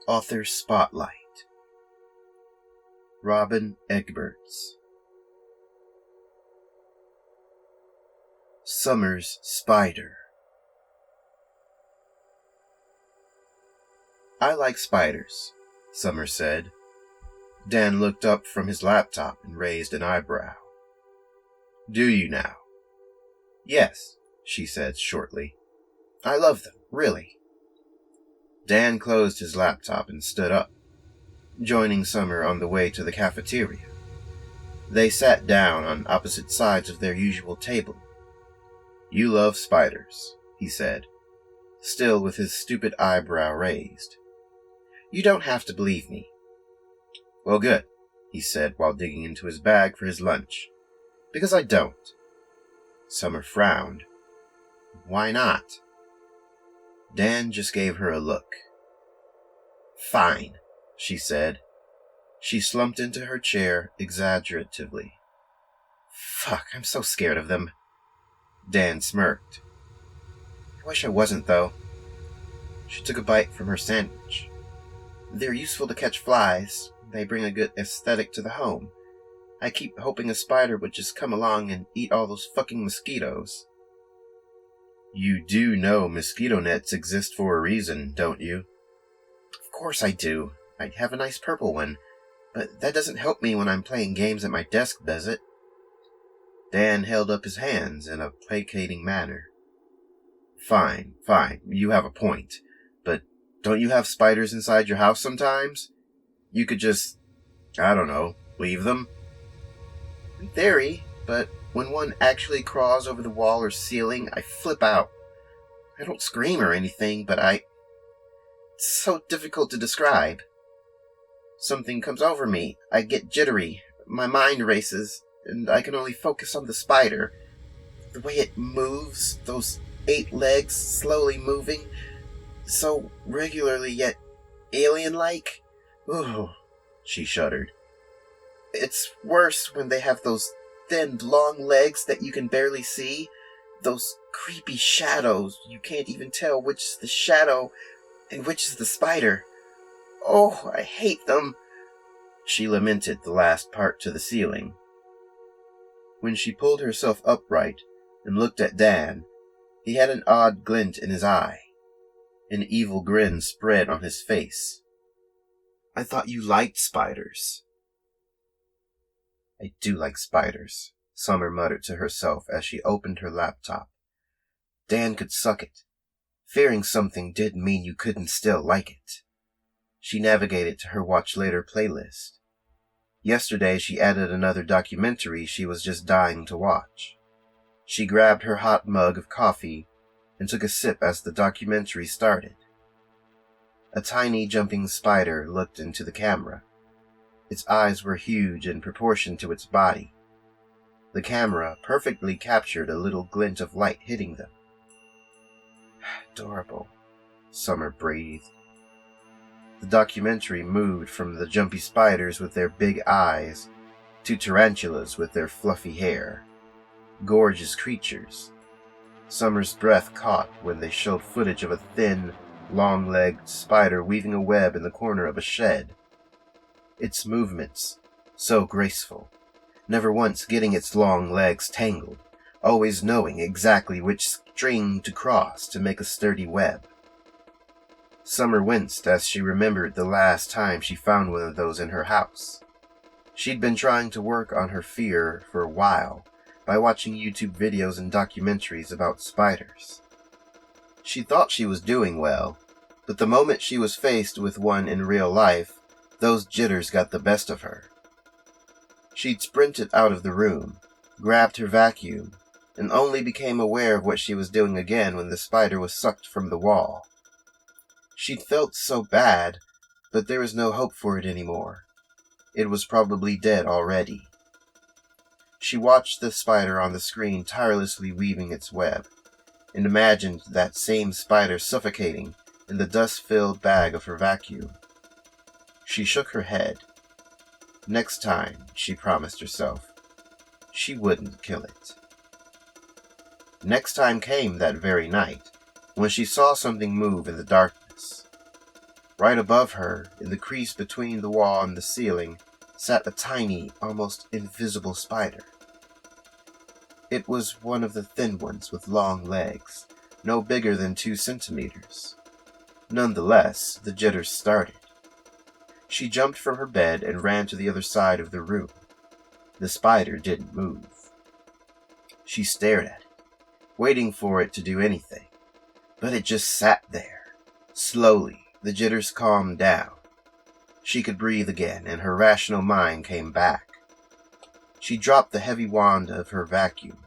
Author Spotlight. Robin Egberts. Summer's Spider. I like spiders, Summer said. Dan looked up from his laptop and raised an eyebrow. Do you now? Yes, she said shortly. I love them, really. Dan closed his laptop and stood up, joining Summer on the way to the cafeteria. They sat down on opposite sides of their usual table. You love spiders, he said, still with his stupid eyebrow raised. You don't have to believe me. Well, good, he said while digging into his bag for his lunch. Because I don't. Summer frowned. Why not? Dan just gave her a look. Fine, she said. She slumped into her chair exaggeratively. Fuck, I'm so scared of them. Dan smirked. I wish I wasn't, though. She took a bite from her sandwich. They're useful to catch flies. They bring a good aesthetic to the home. I keep hoping a spider would just come along and eat all those fucking mosquitoes. You do know mosquito nets exist for a reason, don't you? Of course I do. I have a nice purple one, but that doesn't help me when I'm playing games at my desk, does it? Dan held up his hands in a placating manner. Fine, you have a point, but don't you have spiders inside your house sometimes? You could just, I don't know, leave them? In theory, but when one actually crawls over the wall or ceiling, I flip out. I don't scream or anything, but it's so difficult to describe. Something comes over me, I get jittery, my mind races, and I can only focus on the spider. The way it moves, those 8 legs slowly moving, so regularly yet alien-like. Ooh, she shuddered. It's worse when they have those thin, long legs that you can barely see. Those creepy shadows. You can't even tell which is the shadow and which is the spider. Oh, I hate them. She lamented the last part to the ceiling. When she pulled herself upright and looked at Dan, he had an odd glint in his eye. An evil grin spread on his face. I thought you liked spiders. I do like spiders, Summer muttered to herself as she opened her laptop. Dan could suck it. Fearing something didn't mean you couldn't still like it. She navigated to her Watch Later playlist. Yesterday she added another documentary she was just dying to watch. She grabbed her hot mug of coffee and took a sip as the documentary started. A tiny jumping spider looked into the camera. Its eyes were huge in proportion to its body. The camera perfectly captured a little glint of light hitting them. Adorable, Summer breathed. The documentary moved from the jumpy spiders with their big eyes to tarantulas with their fluffy hair. Gorgeous creatures. Summer's breath caught when they showed footage of a thin, long-legged spider weaving a web in the corner of a shed. Its movements, so graceful, never once getting its long legs tangled, always knowing exactly which string to cross to make a sturdy web. Summer winced as she remembered the last time she found one of those in her house. She'd been trying to work on her fear for a while by watching YouTube videos and documentaries about spiders. She thought she was doing well, but the moment she was faced with one in real life, those jitters got the best of her. She'd sprinted out of the room, grabbed her vacuum, and only became aware of what she was doing again when the spider was sucked from the wall. She'd felt so bad, but there was no hope for it anymore. It was probably dead already. She watched the spider on the screen tirelessly weaving its web, and imagined that same spider suffocating in the dust-filled bag of her vacuum. She shook her head. Next time, she promised herself, she wouldn't kill it. Next time came that very night, when she saw something move in the darkness. Right above her, in the crease between the wall and the ceiling, sat a tiny, almost invisible spider. It was one of the thin ones with long legs, no bigger than 2 centimeters. Nonetheless, the jitters started. She jumped from her bed and ran to the other side of the room. The spider didn't move. She stared at it, waiting for it to do anything, but it just sat there. Slowly, the jitters calmed down. She could breathe again, and her rational mind came back. She dropped the heavy wand of her vacuum.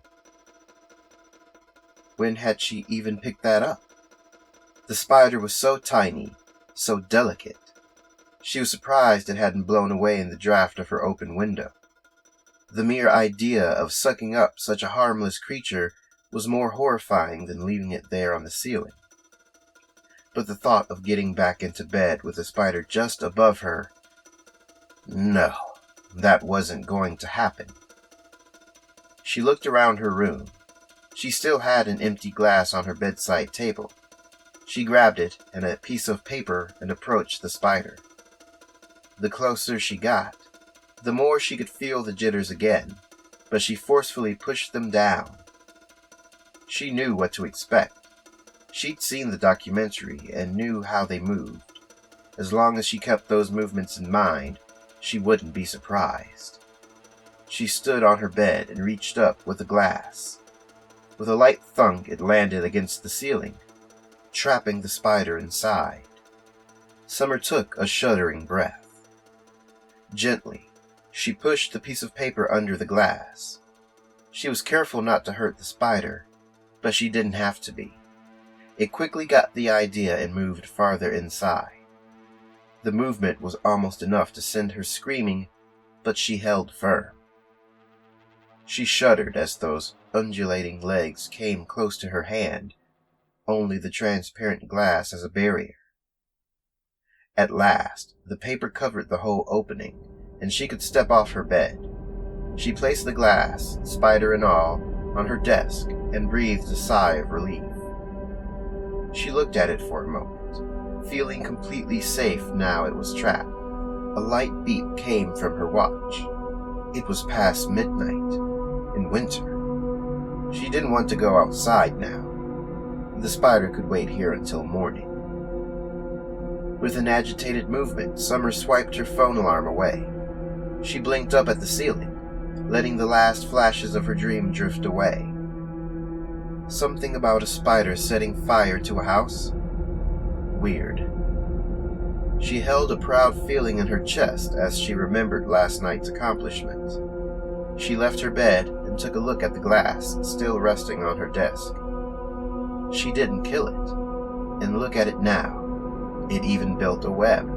When had she even picked that up? The spider was so tiny, so delicate. She was surprised it hadn't blown away in the draft of her open window. The mere idea of sucking up such a harmless creature was more horrifying than leaving it there on the ceiling. But the thought of getting back into bed with the spider just above her, no, that wasn't going to happen. She looked around her room. She still had an empty glass on her bedside table. She grabbed it and a piece of paper and approached the spider. The closer she got, the more she could feel the jitters again, but she forcefully pushed them down. She knew what to expect. She'd seen the documentary and knew how they moved. As long as she kept those movements in mind, she wouldn't be surprised. She stood on her bed and reached up with the glass. With a light thunk, it landed against the ceiling, trapping the spider inside. Summer took a shuddering breath. Gently, she pushed the piece of paper under the glass. She was careful not to hurt the spider, but she didn't have to be. It quickly got the idea and moved farther inside. The movement was almost enough to send her screaming, but she held firm. She shuddered as those undulating legs came close to her hand, only the transparent glass as a barrier. At last, the paper covered the whole opening, and she could step off her bed. She placed the glass, spider and all, on her desk and breathed a sigh of relief. She looked at it for a moment, feeling completely safe now it was trapped. A light beep came from her watch. It was past midnight, in winter. She didn't want to go outside now. The spider could wait here until morning. With an agitated movement, Summer swiped her phone alarm away. She blinked up at the ceiling, letting the last flashes of her dream drift away. Something about a spider setting fire to a house? Weird. She held a proud feeling in her chest as she remembered last night's accomplishment. She left her bed and took a look at the glass still resting on her desk. She didn't kill it, and look at it now. It even built a web.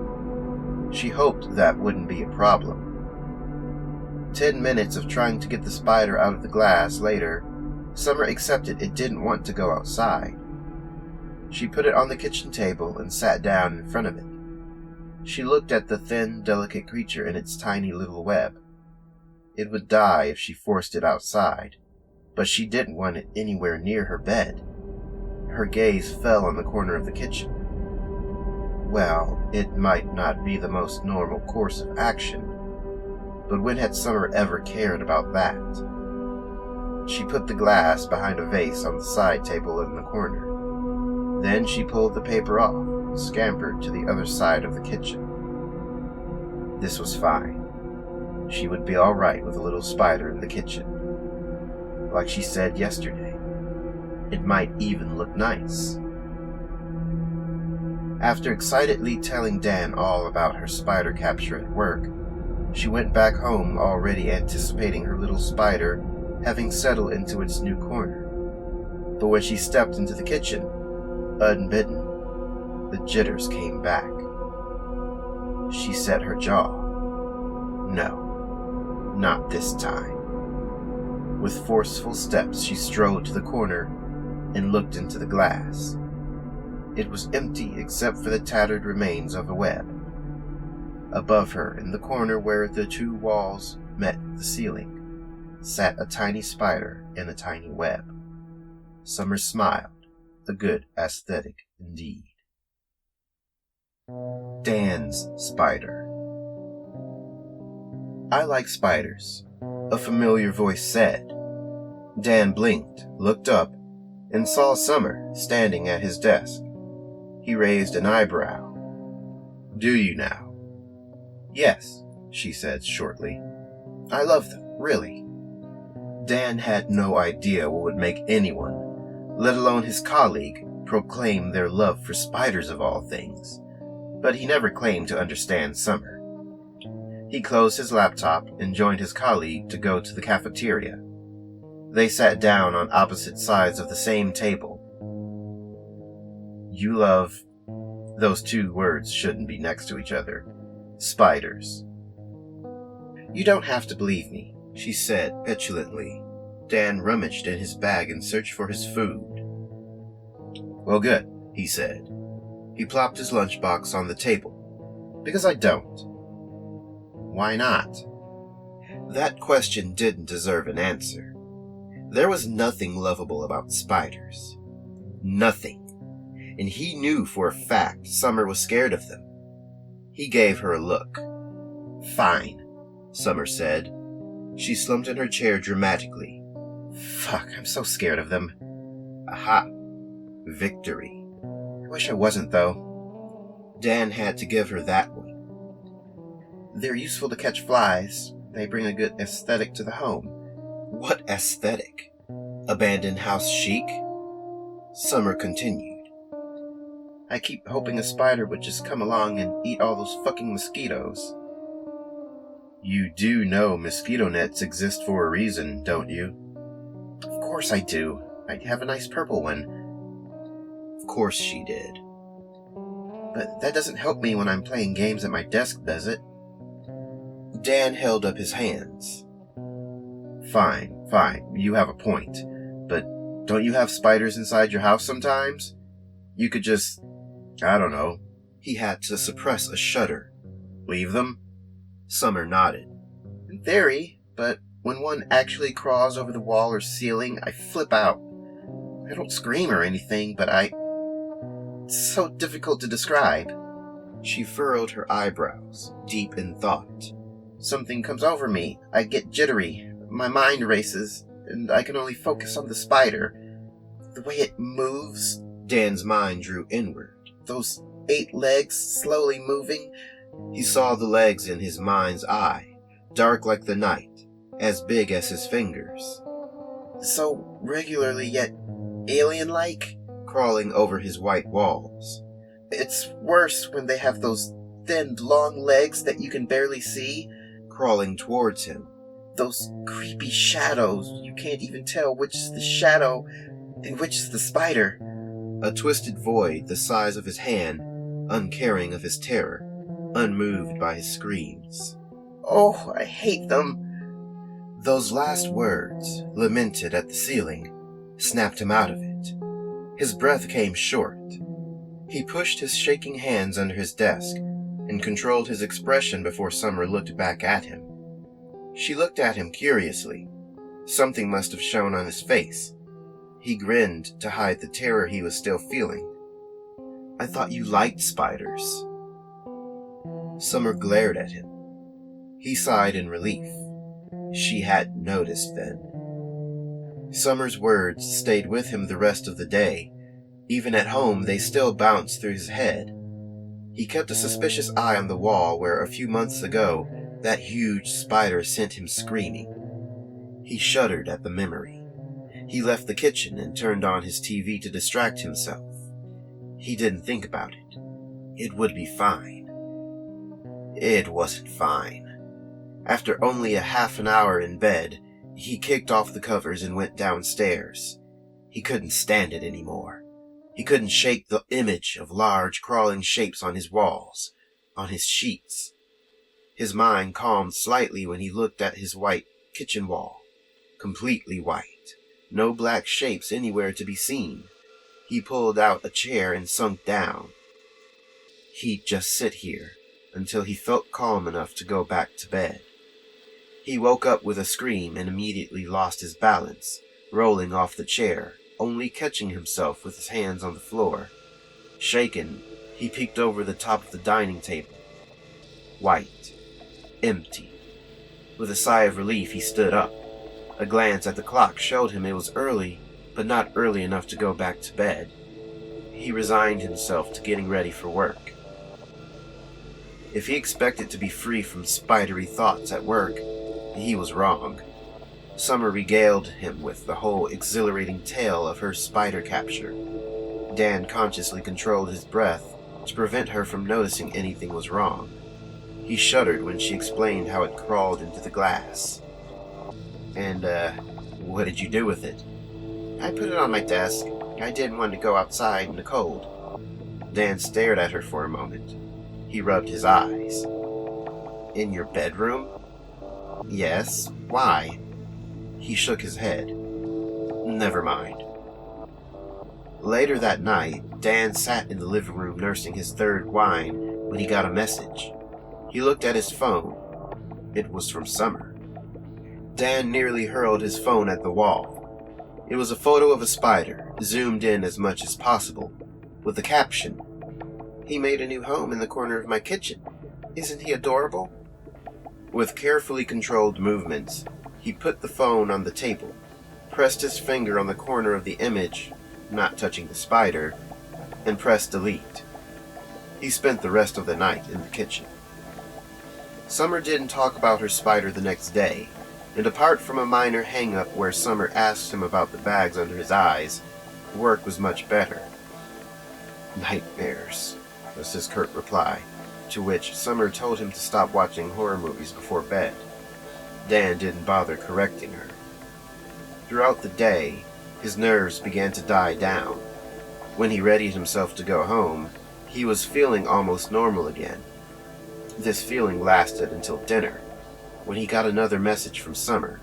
She hoped that wouldn't be a problem. 10 minutes of trying to get the spider out of the glass later, Summer accepted it didn't want to go outside. She put it on the kitchen table and sat down in front of it. She looked at the thin, delicate creature in its tiny little web. It would die if she forced it outside, but she didn't want it anywhere near her bed. Her gaze fell on the corner of the kitchen. Well, it might not be the most normal course of action, but when had Summer ever cared about that? She put the glass behind a vase on the side table in the corner. Then she pulled the paper off and scampered to the other side of the kitchen. This was fine. She would be all right with a little spider in the kitchen. Like she said yesterday, it might even look nice. After excitedly telling Dan all about her spider capture at work, she went back home already anticipating her little spider having settled into its new corner. But when she stepped into the kitchen, unbidden, the jitters came back. She set her jaw. No, not this time. With forceful steps, she strode to the corner and looked into the glass. It was empty except for the tattered remains of a web. Above her, in the corner where the two walls met the ceiling, sat a tiny spider in a tiny web. Summer smiled, a good aesthetic indeed. Dan's spider. I like spiders, a familiar voice said. Dan blinked, looked up, and saw Summer standing at his desk. He raised an eyebrow. Do you now? Yes, she said shortly. I love them, really. Dan had no idea what would make anyone, let alone his colleague, proclaim their love for spiders of all things, but he never claimed to understand Summer. He closed his laptop and joined his colleague to go to the cafeteria. They sat down on opposite sides of the same table. You love... Those two words shouldn't be next to each other. Spiders. You don't have to believe me, she said petulantly. Dan rummaged in his bag and searched for his food. Well, good, he said. He plopped his lunchbox on the table. Because I don't. Why not? That question didn't deserve an answer. There was nothing lovable about spiders. Nothing. And he knew for a fact Summer was scared of them. He gave her a look. Fine, Summer said. She slumped in her chair dramatically. Fuck, I'm so scared of them. Aha. Victory. I wish I wasn't, though. Dan had to give her that one. They're useful to catch flies. They bring a good aesthetic to the home. What aesthetic? Abandoned house chic? Summer continued. I keep hoping a spider would just come along and eat all those fucking mosquitoes. You do know mosquito nets exist for a reason, don't you? Of course I do. I have a nice purple one. Of course she did. But that doesn't help me when I'm playing games at my desk, does it? Dan held up his hands. Fine, you have a point. But don't you have spiders inside your house sometimes? You could just... I don't know. He had to suppress a shudder. Leave them? Summer nodded. In theory, but when one actually crawls over the wall or ceiling, I flip out. I don't scream or anything, but It's so difficult to describe. She furrowed her eyebrows, deep in thought. Something comes over me. I get jittery. My mind races, and I can only focus on the spider. The way it moves. Dan's mind drew inward. Those 8 legs slowly moving. He saw the legs in his mind's eye, dark like the night, as big as his fingers. So regularly yet alien-like, crawling over his white walls. It's worse when they have those thin, long legs that you can barely see, crawling towards him. Those creepy shadows, you can't even tell which is the shadow and which is the spider. A twisted void the size of his hand, uncaring of his terror, unmoved by his screams. Oh, I hate them. Those last words, lamented at the ceiling, snapped him out of it. His breath came short. He pushed his shaking hands under his desk and controlled his expression before Summer looked back at him. She looked at him curiously. Something must have shown on his face. He grinned to hide the terror he was still feeling. I thought you liked spiders. Summer glared at him. He sighed in relief. She hadn't noticed then. Summer's words stayed with him the rest of the day. Even at home, they still bounced through his head. He kept a suspicious eye on the wall where a few months ago that huge spider sent him screaming. He shuddered at the memory. He left the kitchen and turned on his TV to distract himself. He didn't think about it. It would be fine. It wasn't fine. After only a half an hour in bed, he kicked off the covers and went downstairs. He couldn't stand it anymore. He couldn't shake the image of large crawling shapes on his walls, on his sheets. His mind calmed slightly when he looked at his white kitchen wall. Completely white. No black shapes anywhere to be seen. He pulled out a chair and sunk down. He'd just sit here until he felt calm enough to go back to bed. He woke up with a scream and immediately lost his balance, rolling off the chair, only catching himself with his hands on the floor. Shaken, He peeked over the top of the dining table. White. Empty. With a sigh of relief, he stood up. A glance at the clock showed him it was early, but not early enough to go back to bed. He resigned himself to getting ready for work. If he expected to be free from spidery thoughts at work, he was wrong. Summer regaled him with the whole exhilarating tale of her spider capture. Dan consciously controlled his breath to prevent her from noticing anything was wrong. He shuddered when she explained how it crawled into the glass. And, what did you do with it? I put it on my desk. I didn't want to go outside in the cold. Dan stared at her for a moment. He rubbed his eyes. In your bedroom? Yes. Why? He shook his head. Never mind. Later that night, Dan sat in the living room nursing his third wine when he got a message. He looked at his phone. It was from Summer. Dan nearly hurled his phone at the wall. It was a photo of a spider, zoomed in as much as possible, with the caption, "He made a new home in the corner of my kitchen. Isn't he adorable?" With carefully controlled movements, he put the phone on the table, pressed his finger on the corner of the image, not touching the spider, and pressed delete. He spent the rest of the night in the kitchen. Summer didn't talk about her spider the next day, and apart from a minor hang-up where Summer asked him about the bags under his eyes, work was much better. "Nightmares," was his curt reply, to which Summer told him to stop watching horror movies before bed. Dan didn't bother correcting her. Throughout the day, his nerves began to die down. When he readied himself to go home, he was feeling almost normal again. This feeling lasted until dinner, when he got another message from Summer.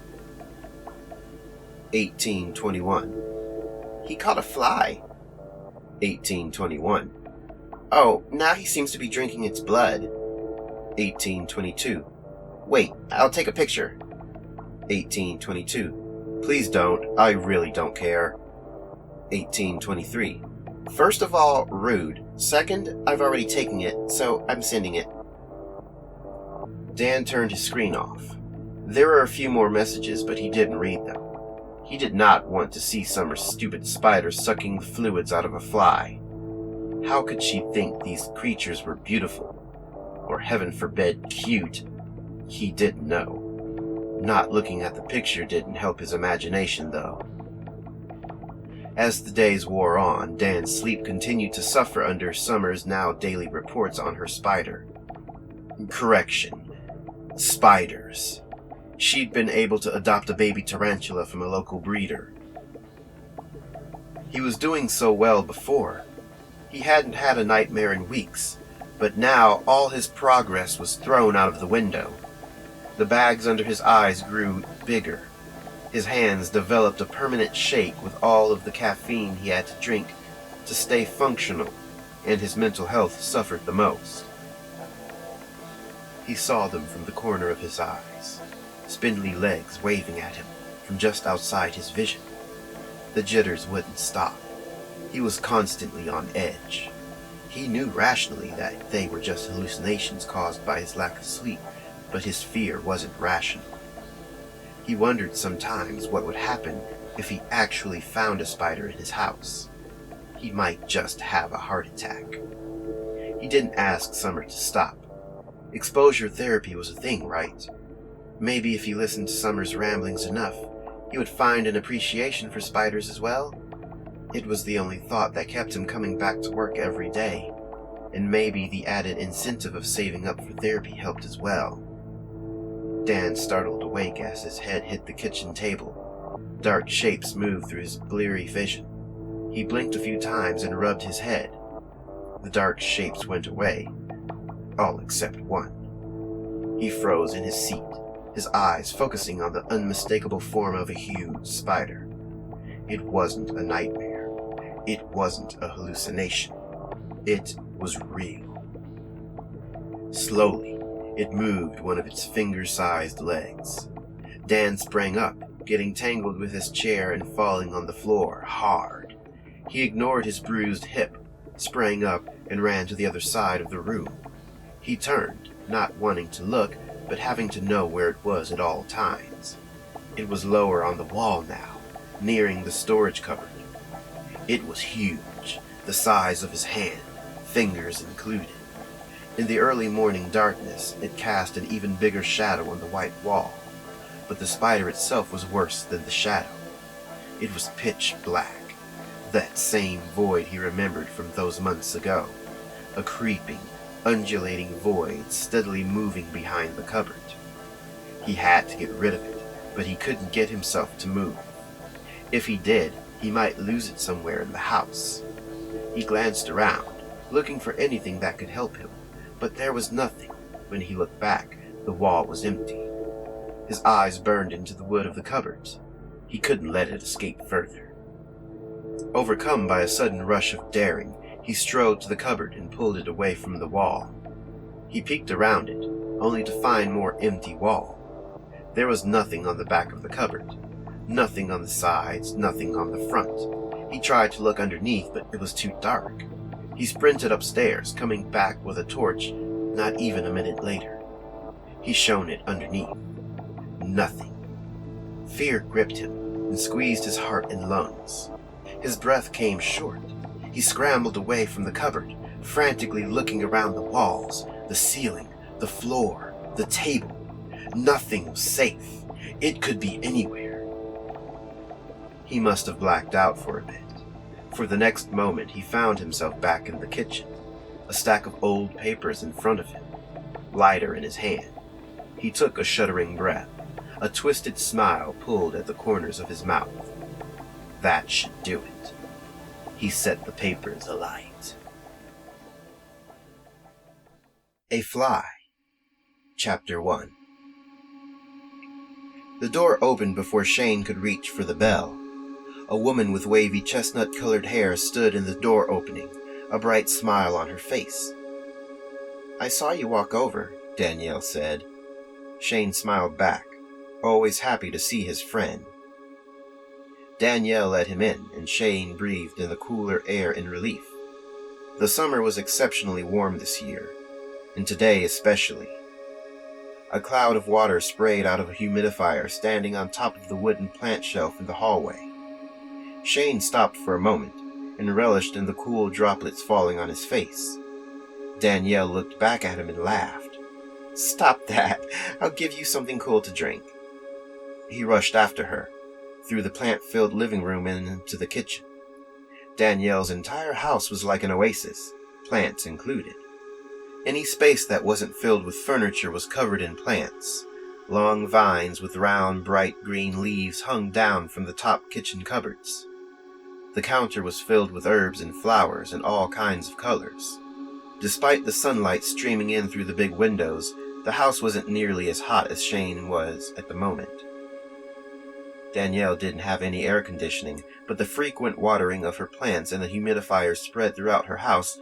1821. He caught a fly. 1821. Oh, now he seems to be drinking its blood. 1822. Wait, I'll take a picture. 1822. Please don't, I really don't care. 1823. First of all, rude. Second, I've already taken it, so I'm sending it. Dan turned his screen off. There were a few more messages, but he didn't read them. He did not want to see Summer's stupid spider sucking the fluids out of a fly. How could she think these creatures were beautiful? Or heaven forbid, cute? He didn't know. Not looking at the picture didn't help his imagination, though. As the days wore on, Dan's sleep continued to suffer under Summer's now daily reports on her spider. Correction. Spiders. She'd been able to adopt a baby tarantula from a local breeder. He was doing so well before. He hadn't had a nightmare in weeks, but now all his progress was thrown out of the window. The bags under his eyes grew bigger. His hands developed a permanent shake with all of the caffeine he had to drink to stay functional, and his mental health suffered the most. He saw them from the corner of his eyes, spindly legs waving at him from just outside his vision. The jitters wouldn't stop. He was constantly on edge. He knew rationally that they were just hallucinations caused by his lack of sleep, but his fear wasn't rational. He wondered sometimes what would happen if he actually found a spider in his house. He might just have a heart attack. He didn't ask Summer to stop. Exposure therapy was a thing, right? Maybe if he listened to Summer's ramblings enough, he would find an appreciation for spiders as well. It was the only thought that kept him coming back to work every day, and maybe the added incentive of saving up for therapy helped as well. Dan startled awake as his head hit the kitchen table. Dark shapes moved through his bleary vision. He blinked a few times and rubbed his head. The dark shapes went away, all except one. He froze in his seat, his eyes focusing on the unmistakable form of a huge spider. It wasn't a nightmare. It wasn't a hallucination. It was real. Slowly, it moved one of its finger-sized legs. Dan sprang up, getting tangled with his chair and falling on the floor hard. He ignored his bruised hip, sprang up, and ran to the other side of the room. He turned, not wanting to look, but having to know where it was at all times. It was lower on the wall now, nearing the storage cupboard. It was huge, the size of his hand, fingers included. In the early morning darkness, it cast an even bigger shadow on the white wall, but the spider itself was worse than the shadow. It was pitch black, that same void he remembered from those months ago, a creeping, undulating void steadily moving behind the cupboard. He had to get rid of it, but he couldn't get himself to move. If he did, he might lose it somewhere in the house. He glanced around, looking for anything that could help him, but there was nothing. When he looked back, the wall was empty. His eyes burned into the wood of the cupboards. He couldn't let it escape further. Overcome by a sudden rush of daring, he strode to the cupboard and pulled it away from the wall. He peeked around it, only to find more empty wall. There was nothing on the back of the cupboard, nothing on the sides, nothing on the front. He tried to look underneath, but it was too dark. He sprinted upstairs, coming back with a torch not even a minute later. He shone it underneath. Nothing. Fear gripped him and squeezed his heart and lungs. His breath came short. He scrambled away from the cupboard, frantically looking around the walls, the ceiling, the floor, the table. Nothing was safe. It could be anywhere. He must have blacked out for a bit. For the next moment, he found himself back in the kitchen, a stack of old papers in front of him, lighter in his hand. He took a shuddering breath. A twisted smile pulled at the corners of his mouth. That should do it. He set the papers alight. A Fly. Chapter 1. The door opened before Shane could reach for the bell. A woman with wavy chestnut-colored hair stood in the door opening, a bright smile on her face. "I saw you walk over," Danielle said. Shane smiled back, always happy to see his friend. Danielle let him in, and Shane breathed in the cooler air in relief. The summer was exceptionally warm this year, and today especially. A cloud of water sprayed out of a humidifier standing on top of the wooden plant shelf in the hallway. Shane stopped for a moment and relished in the cool droplets falling on his face. Danielle looked back at him and laughed. "Stop that! I'll give you something cool to drink." He rushed after her, through the plant-filled living room and into the kitchen. Danielle's entire house was like an oasis, plants included. Any space that wasn't filled with furniture was covered in plants. Long vines with round, bright green leaves hung down from the top kitchen cupboards. The counter was filled with herbs and flowers in all kinds of colors. Despite the sunlight streaming in through the big windows, the house wasn't nearly as hot as Shane was at the moment. Danielle didn't have any air conditioning, but the frequent watering of her plants and the humidifiers spread throughout her house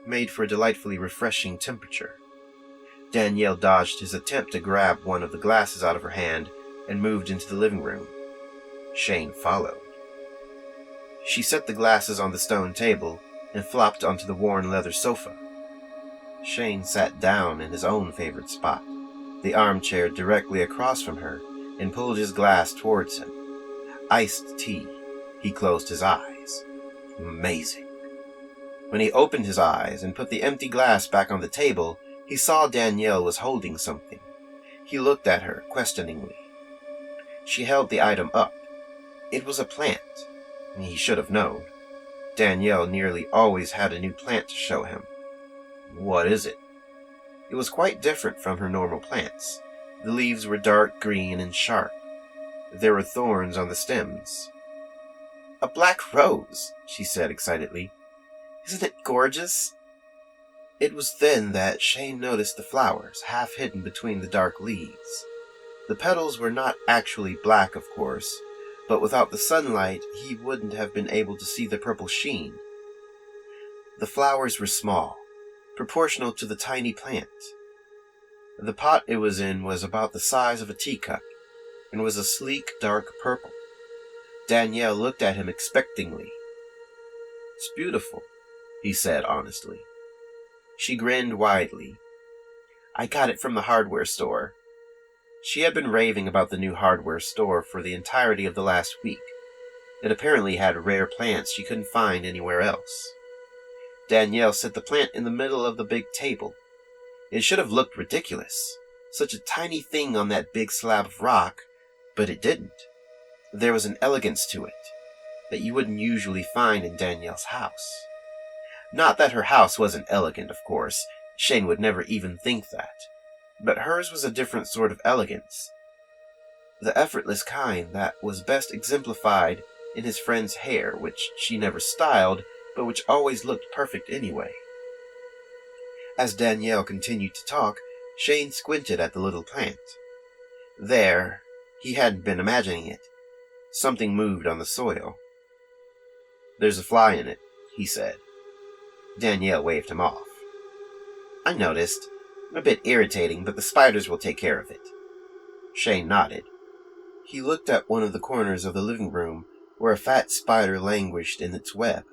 made for a delightfully refreshing temperature. Danielle dodged his attempt to grab one of the glasses out of her hand and moved into the living room. Shane followed. She set the glasses on the stone table and flopped onto the worn leather sofa. Shane sat down in his own favorite spot, the armchair directly across from her, and pulled his glass towards him. Iced tea. He closed his eyes. Amazing. When he opened his eyes and put the empty glass back on the table, he saw Danielle was holding something. He looked at her questioningly. She held the item up. It was a plant. He should have known. Danielle nearly always had a new plant to show him. What is it? It was quite different from her normal plants. The leaves were dark green and sharp. There were thorns on the stems. "A black rose," she said excitedly. "Isn't it gorgeous?" It was then that Shane noticed the flowers, half hidden between the dark leaves. The petals were not actually black, of course, but without the sunlight, he wouldn't have been able to see the purple sheen. The flowers were small, proportional to the tiny plant. The pot it was in was about the size of a teacup, and was a sleek, dark purple. Danielle looked at him expectingly. "It's beautiful," he said honestly. She grinned widely. "I got it from the hardware store." She had been raving about the new hardware store for the entirety of the last week. It apparently had rare plants she couldn't find anywhere else. Danielle set the plant in the middle of the big table. It should have looked ridiculous. Such a tiny thing on that big slab of rock, but it didn't. There was an elegance to it that you wouldn't usually find in Danielle's house. Not that her house wasn't elegant, of course. Shane would never even think that. But hers was a different sort of elegance. The effortless kind that was best exemplified in his friend's hair, which she never styled, but which always looked perfect anyway. As Danielle continued to talk, Shane squinted at the little plant. There, he hadn't been imagining it. Something moved on the soil. "There's a fly in it," he said. Danielle waved him off. "I noticed. A bit irritating, but the spiders will take care of it." Shane nodded. He looked at one of the corners of the living room, where a fat spider languished in its web.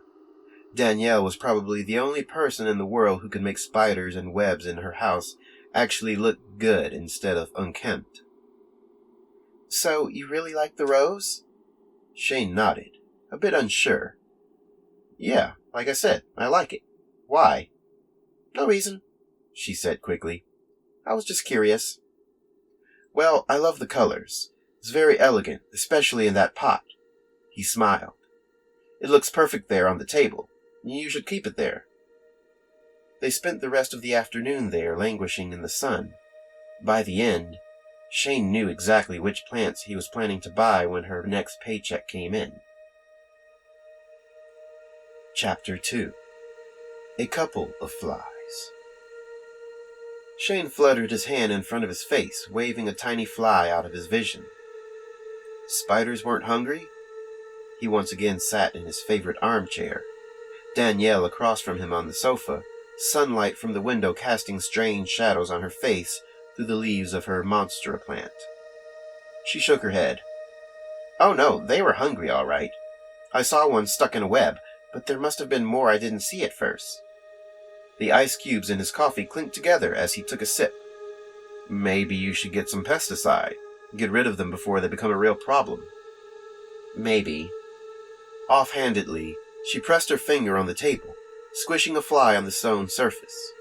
Danielle was probably the only person in the world who could make spiders and webs in her house actually look good instead of unkempt. "So, you really like the rose?" Shane nodded, a bit unsure. "Yeah, like I said, I like it. Why?" "No reason," she said quickly. "I was just curious." "Well, I love the colors. It's very elegant, especially in that pot." He smiled. "It looks perfect there on the table. You should keep it there." They spent the rest of the afternoon there, languishing in the sun. By the end, Shane knew exactly which plants he was planning to buy when her next paycheck came in. Chapter 2. A Couple of Flies. Shane fluttered his hand in front of his face, waving a tiny fly out of his vision. Spiders weren't hungry? He once again sat in his favorite armchair. Danielle across from him on the sofa, sunlight from the window casting strange shadows on her face through the leaves of her monstera plant. She shook her head. "Oh no, they were hungry all right. I saw one stuck in a web, but there must have been more I didn't see at first." The ice cubes in his coffee clinked together as he took a sip. "Maybe you should get some pesticide. Get rid of them before they become a real problem." "Maybe." Offhandedly, she pressed her finger on the table, squishing a fly on the stone surface.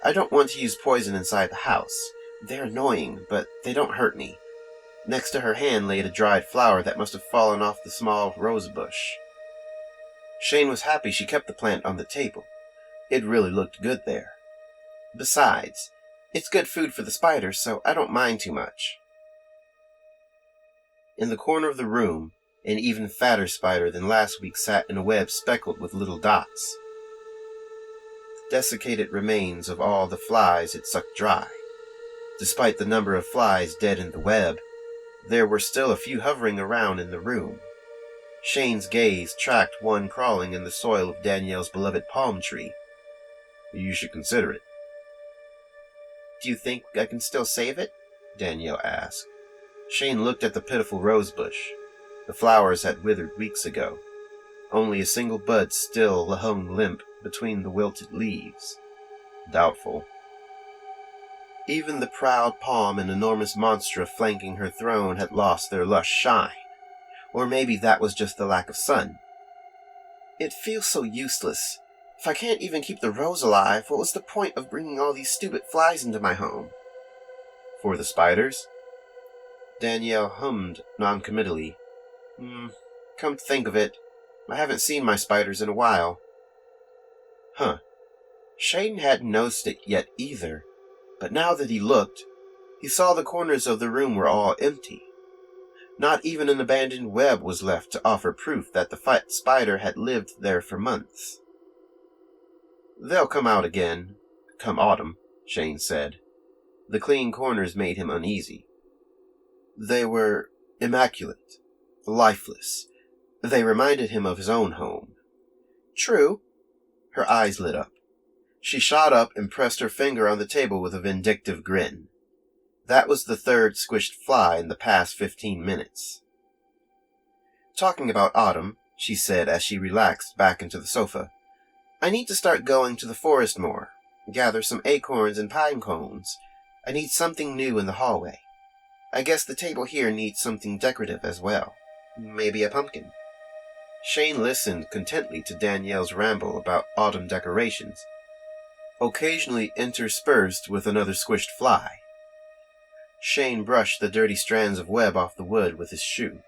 "I don't want to use poison inside the house. They're annoying, but they don't hurt me." Next to her hand laid a dried flower that must have fallen off the small rose bush. Shane was happy she kept the plant on the table. It really looked good there. Besides, it's good food for the spiders, so I don't mind too much. In the corner of the room, an even fatter spider than last week sat in a web speckled with little dots. The desiccated remains of all the flies had sucked dry. Despite the number of flies dead in the web, there were still a few hovering around in the room. Shane's gaze tracked one crawling in the soil of Danielle's beloved palm tree. "You should consider it." "Do you think I can still save it?" Danielle asked. Shane looked at the pitiful rose bush. The flowers had withered weeks ago. Only a single bud still hung limp between the wilted leaves. Doubtful. Even the proud palm and enormous monstera flanking her throne had lost their lush shine. Or maybe that was just the lack of sun. "It feels so useless. If I can't even keep the rose alive, what was the point of bringing all these stupid flies into my home?" "For the spiders?" Danielle hummed noncommittally. Come to think of it, I haven't seen my spiders in a while." Huh. Shane hadn't noticed it yet either, but now that he looked, he saw the corners of the room were all empty. Not even an abandoned web was left to offer proof that the fat spider had lived there for months. "They'll come out again, come autumn," Shane said. The clean corners made him uneasy. They were immaculate, lifeless. They reminded him of his own home. "True." Her eyes lit up. She shot up and pressed her finger on the table with a vindictive grin. That was the third squished fly in the past 15 minutes. "Talking about autumn," she said as she relaxed back into the sofa, "I need to start going to the forest more. gather some acorns and pine cones. I need something new in the hallway. I guess the table here needs something decorative as well. Maybe a pumpkin." Shane listened contently to Danielle's ramble about autumn decorations, occasionally interspersed with another squished fly. Shane brushed the dirty strands of web off the wood with his shoe.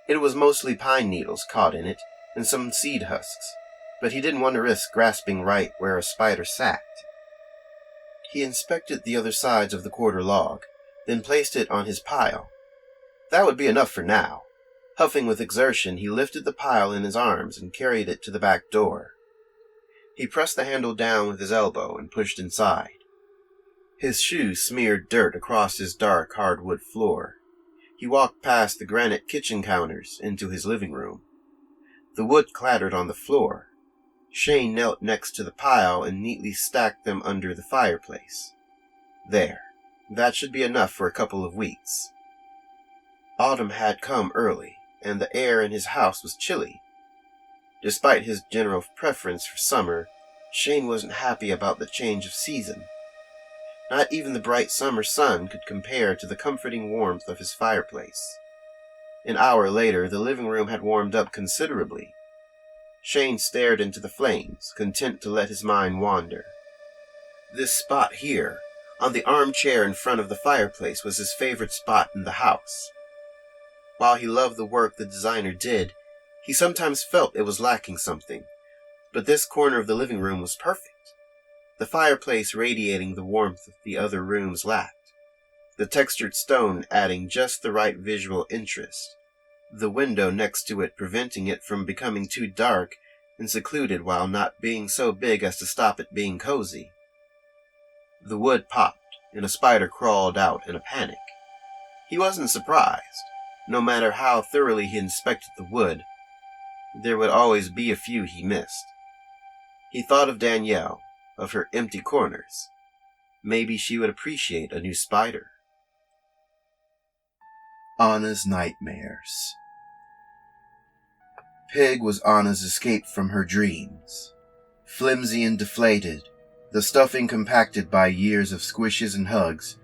It was mostly pine needles caught in it, and some seed husks, but he didn't want to risk grasping right where a spider sat. He inspected the other sides of the quarter log, then placed it on his pile. That would be enough for now. Huffing with exertion, he lifted the pile in his arms and carried it to the back door. He pressed the handle down with his elbow and pushed inside. His shoe smeared dirt across his dark hardwood floor. He walked past the granite kitchen counters into his living room. The wood clattered on the floor. Shane knelt next to the pile and neatly stacked them under the fireplace. There. That should be enough for a couple of weeks. Autumn had come early, and the air in his house was chilly. Despite his general preference for summer, Shane wasn't happy about the change of season. Not even the bright summer sun could compare to the comforting warmth of his fireplace. An hour later, the living room had warmed up considerably. Shane stared into the flames, content to let his mind wander. This spot here, on the armchair in front of the fireplace, was his favorite spot in the house. While he loved the work the designer did, he sometimes felt it was lacking something, but this corner of the living room was perfect. The fireplace radiating the warmth the other rooms lacked, the textured stone adding just the right visual interest, the window next to it preventing it from becoming too dark and secluded while not being so big as to stop it being cozy. The wood popped, and a spider crawled out in a panic. He wasn't surprised. No matter how thoroughly he inspected the wood, there would always be a few he missed. He thought of Danielle, of her empty corners. Maybe she would appreciate a new spider. Anna's nightmares. Pig was Anna's escape from her dreams. Flimsy and deflated, the stuffing compacted by years of squishes and hugs,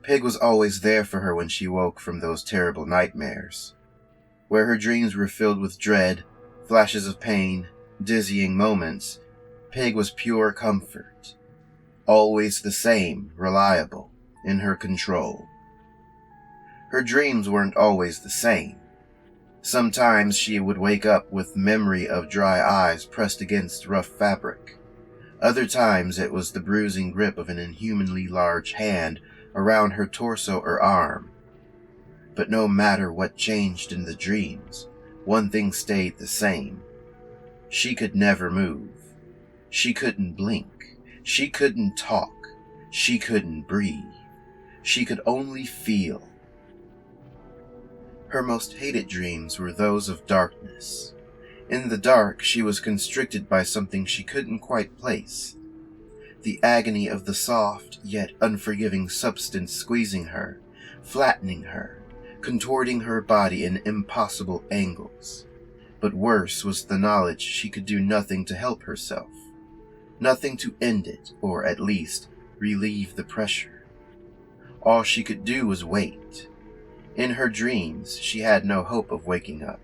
Pig was always there for her when she woke from those terrible nightmares. Where her dreams were filled with dread, flashes of pain, dizzying moments, Pig was pure comfort. Always the same, reliable, in her control. Her dreams weren't always the same. Sometimes she would wake up with memory of dry eyes pressed against rough fabric. Other times it was the bruising grip of an inhumanly large hand around her torso or arm. But no matter what changed in the dreams, one thing stayed the same. She could never move. She couldn't blink. She couldn't talk. She couldn't breathe. She could only feel. Her most hated dreams were those of darkness. In the dark, she was constricted by something she couldn't quite place. The agony of the soft, yet unforgiving substance squeezing her, flattening her, contorting her body in impossible angles. But worse was the knowledge she could do nothing to help herself, nothing to end it, or at least relieve the pressure. All she could do was wait. In her dreams, she had no hope of waking up.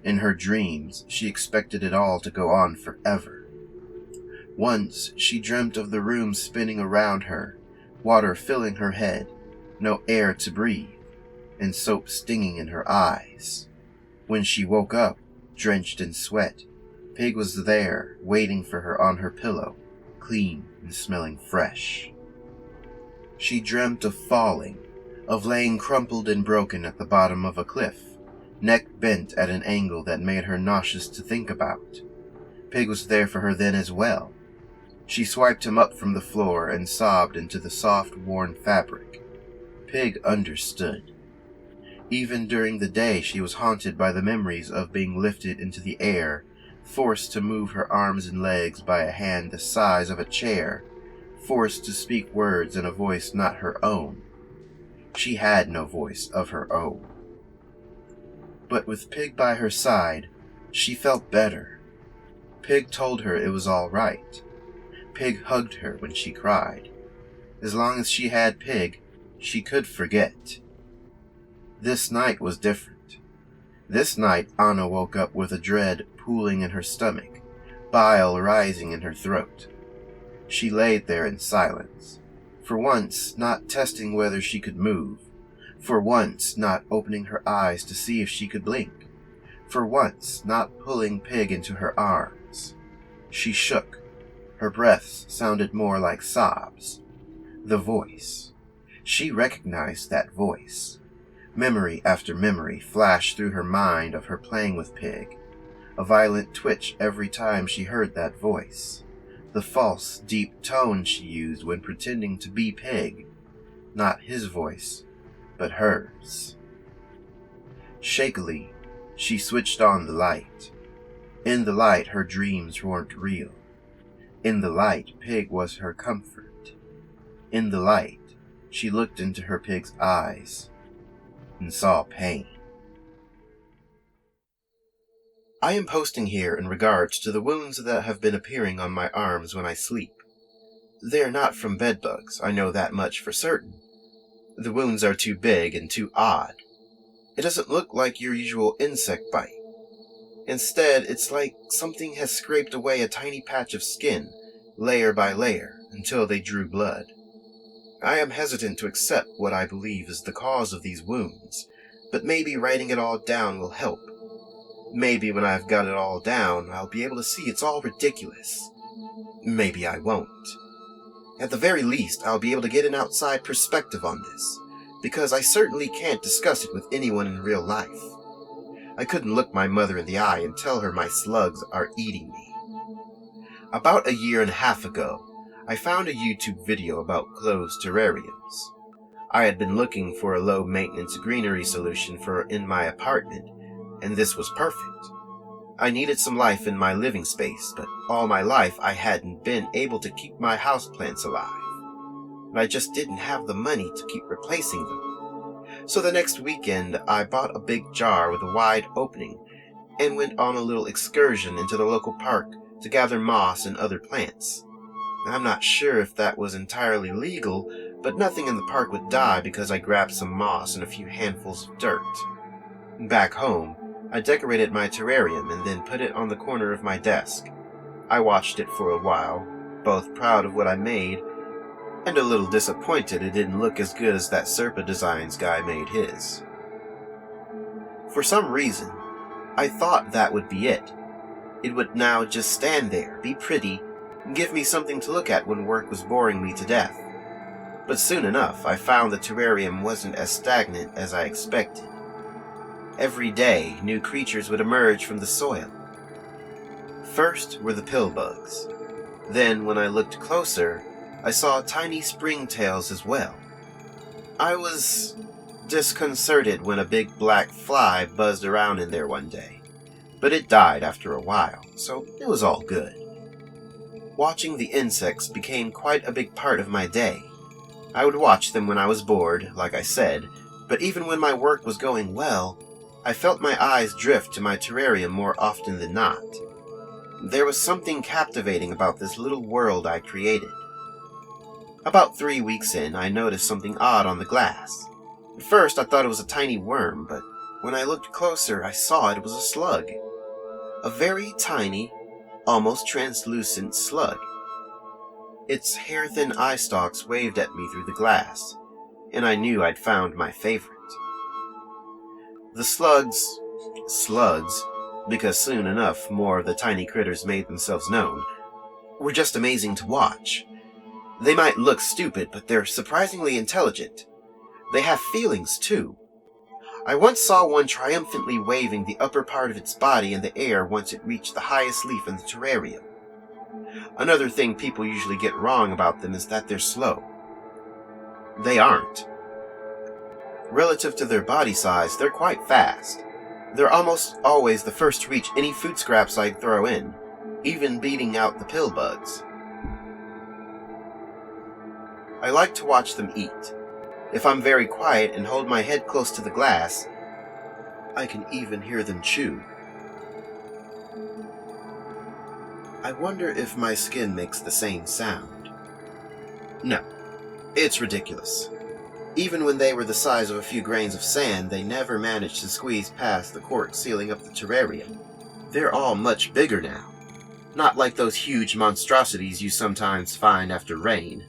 In her dreams, she expected it all to go on forever. Once, she dreamt of the room spinning around her, water filling her head, no air to breathe, and soap stinging in her eyes. When she woke up, drenched in sweat, Pig was there, waiting for her on her pillow, clean and smelling fresh. She dreamt of falling, of laying crumpled and broken at the bottom of a cliff, neck bent at an angle that made her nauseous to think about. Pig was there for her then as well. She swiped him up from the floor and sobbed into the soft, worn fabric. Pig understood. Even during the day, she was haunted by the memories of being lifted into the air, forced to move her arms and legs by a hand the size of a chair, forced to speak words in a voice not her own. She had no voice of her own. But with Pig by her side, she felt better. Pig told her it was all right. Pig hugged her when she cried. As long as she had Pig, she could forget. This night was different. This night Anna woke up with a dread pooling in her stomach, bile rising in her throat. She laid there in silence, for once not testing whether she could move, for once not opening her eyes to see if she could blink, for once not pulling Pig into her arms. She shook. Her breaths sounded more like sobs. The voice. She recognized that voice. Memory after memory flashed through her mind of her playing with Pig, a violent twitch every time she heard that voice, the false, deep tone she used when pretending to be Pig, not his voice, but hers. Shakily, she switched on the light. In the light, her dreams weren't real. In the light, Pig was her comfort. In the light, she looked into her Pig's eyes and saw pain. I am posting here in regards to the wounds that have been appearing on my arms when I sleep. They are not from bedbugs, I know that much for certain. The wounds are too big and too odd. It doesn't look like your usual insect bite. Instead, it's like something has scraped away a tiny patch of skin, layer by layer, until they drew blood. I am hesitant to accept what I believe is the cause of these wounds, but maybe writing it all down will help. Maybe when I've got it all down, I'll be able to see it's all ridiculous. Maybe I won't. At the very least, I'll be able to get an outside perspective on this, because I certainly can't discuss it with anyone in real life. I couldn't look my mother in the eye and tell her my slugs are eating me. About 1.5 years ago, I found a YouTube video about closed terrariums. I had been looking for a low-maintenance greenery solution for in my apartment, and this was perfect. I needed some life in my living space, but all my life I hadn't been able to keep my houseplants alive. And I just didn't have the money to keep replacing them. So the next weekend, I bought a big jar with a wide opening and went on a little excursion into the local park to gather moss and other plants. I'm not sure if that was entirely legal, but nothing in the park would die because I grabbed some moss and a few handfuls of dirt. Back home, I decorated my terrarium and then put it on the corner of my desk. I watched it for a while, both proud of what I made and a little disappointed it didn't look as good as that Serpa Designs guy made his. For some reason, I thought that would be it. It would now just stand there, be pretty, and give me something to look at when work was boring me to death. But soon enough, I found the terrarium wasn't as stagnant as I expected. Every day, new creatures would emerge from the soil. First were the pillbugs. Then, when I looked closer, I saw tiny springtails as well. I was disconcerted when a big black fly buzzed around in there one day, but it died after a while, so it was all good. Watching the insects became quite a big part of my day. I would watch them when I was bored, like I said, but even when my work was going well, I felt my eyes drift to my terrarium more often than not. There was something captivating about this little world I created. About 3 weeks in, I noticed something odd on the glass. At first, I thought it was a tiny worm, but when I looked closer, I saw it was a slug. A very tiny, almost translucent slug. Its hair-thin eye stalks waved at me through the glass, and I knew I'd found my favorite. The slugs, because soon enough more of the tiny critters made themselves known, were just amazing to watch. They might look stupid, but they're surprisingly intelligent. They have feelings, too. I once saw one triumphantly waving the upper part of its body in the air once it reached the highest leaf in the terrarium. Another thing people usually get wrong about them is that they're slow. They aren't. Relative to their body size, they're quite fast. They're almost always the first to reach any food scraps I'd throw in, even beating out the pillbugs. I like to watch them eat. If I'm very quiet and hold my head close to the glass, I can even hear them chew. I wonder if my skin makes the same sound. No, it's ridiculous. Even when they were the size of a few grains of sand, they never managed to squeeze past the cork sealing up the terrarium. They're all much bigger now. Not like those huge monstrosities you sometimes find after rain,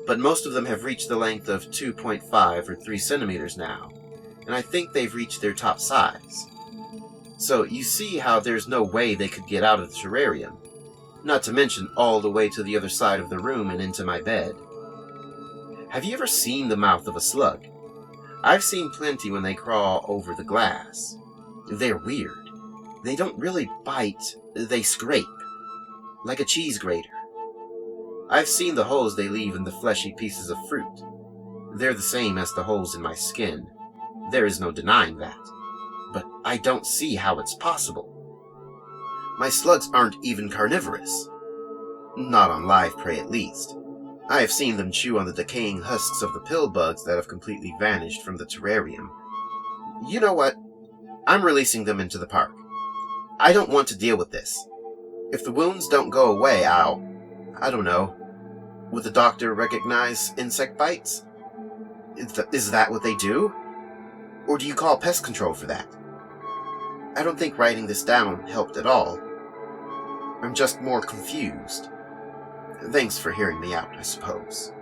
but most of them have reached the length of 2.5 or 3 centimeters now, and I think they've reached their top size. So you see how there's no way they could get out of the terrarium, not to mention all the way to the other side of the room and into my bed. Have you ever seen the mouth of a slug? I've seen plenty when they crawl over the glass. They're weird. They don't really bite, they scrape, like a cheese grater. I've seen the holes they leave in the fleshy pieces of fruit. They're the same as the holes in my skin. There is no denying that. But I don't see how it's possible. My slugs aren't even carnivorous. Not on live prey, at least. I have seen them chew on the decaying husks of the pill bugs that have completely vanished from the terrarium. You know what? I'm releasing them into the park. I don't want to deal with this. If the wounds don't go away, I don't know. Would the doctor recognize insect bites? Is that what they do? Or do you call pest control for that? I don't think writing this down helped at all. I'm just more confused. Thanks for hearing me out, I suppose.